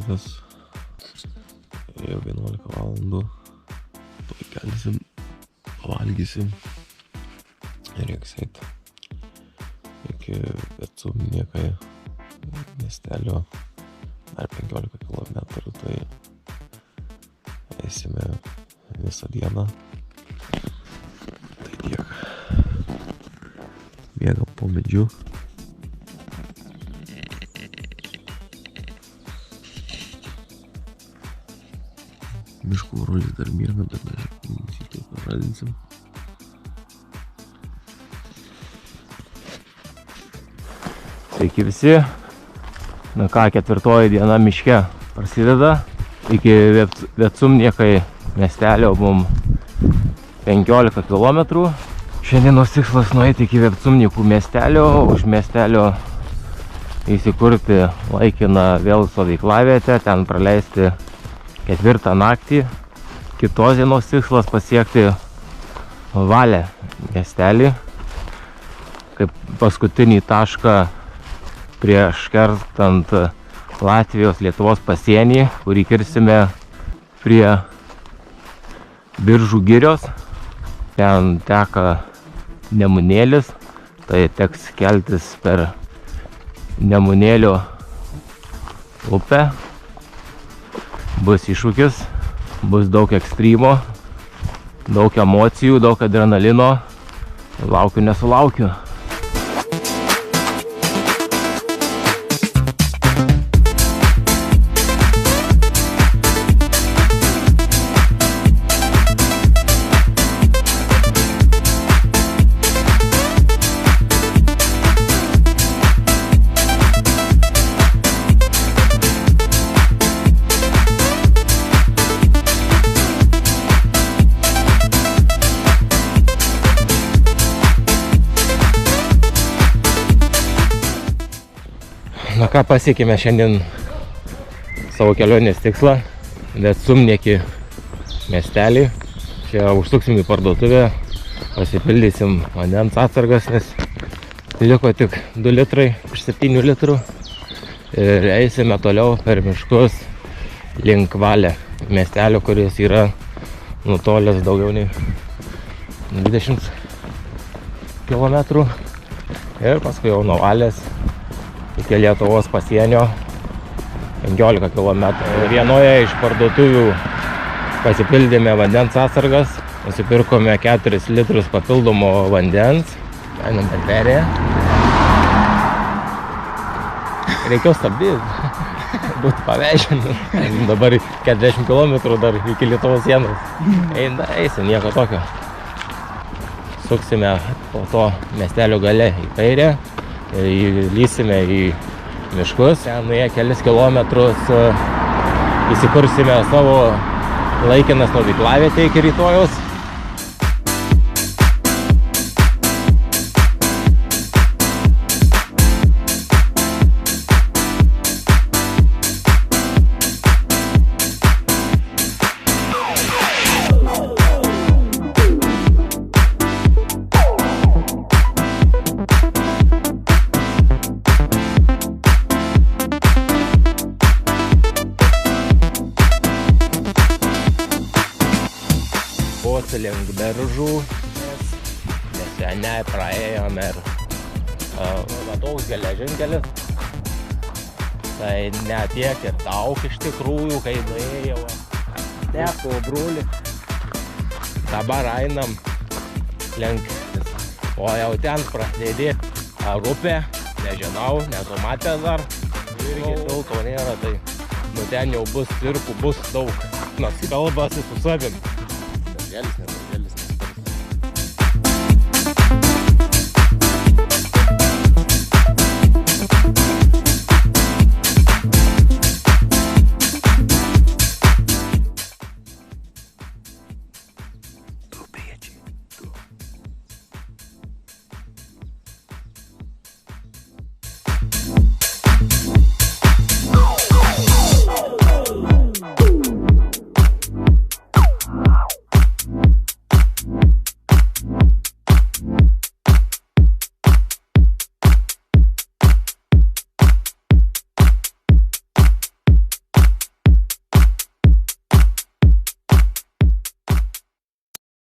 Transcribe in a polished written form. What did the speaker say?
rytas. Jau 11 valandų. Tuoj kelsim, pavalgysim. Ir reiks eit iki Vecumniekai miestelio dar 15 kilometrų, tai eisime visą dieną. Tai tiek. Bėgam po medžiu. Miškų rolis dar mirga, bet mes tai pažadinsim. Sveiki visi. Na ką, 4 diena miške prasideda. Iki Vecumniekai miestelio mum 15 km. Šiandienos tikslas nueiti iki Vecumnikų miestelio, už miestelio įsikurti laikiną vėl stovyklavietę, ten praleisti 4 naktį. Kitos dienos tikslas pasiekti Valę miestelį, kaip paskutinį tašką prieš kertant Latvijos-Lietuvos pasienį, kurį kirsime prie Biržų girios. Ten teka Nemunėlis, tai teks keltis per Nemunėlio upę. Bus iššūkis, bus daug ekstrymo, daug emocijų, daug adrenalino. Laukiu, nesulaukiu. Na ką, pasiekėme šiandien savo kelionės tikslą, Vecumniekį miestelį. Čia užsuksim į parduotuvę, pasipildysim vandens atsargas, nes liko tik 2 litrai iš 7 litrų. Ir eisime toliau per miškus link Valę miestelio, kuris yra nutolęs daugiau nei 20 km. Ir paskui jau nuo Valės iki Lietuvos pasienio 15 km. Vienoje iš parduotuvių pasipildėme vandens atsargas, nusipirkome 4 litrus papildomo vandens. Einam per perėją. Reikėjo stabdyti, būtų pavežinti. Dabar 40 km dar iki Lietuvos sienos. Eisim, nieko tokio. Suksime po to miestelio gale į kairę. Lysime į miškus, ten nuėję kelis kilometrus įsikursime savo laikiną stovyklavietę iki rytojaus. Link Biržų, nes seniai praėjome ir toks geležinkelis. Tai ne tiek ir daug iš tikrųjų, kai nuėjau. Teko brūlį. Dabar einam link, o jau ten prasidė upė, nežinau, nesu matęs dar. Irgi tilto nėra, tai nu ten jau bus cirkų, bus daug. Nas kalbasi su savim. Gelis,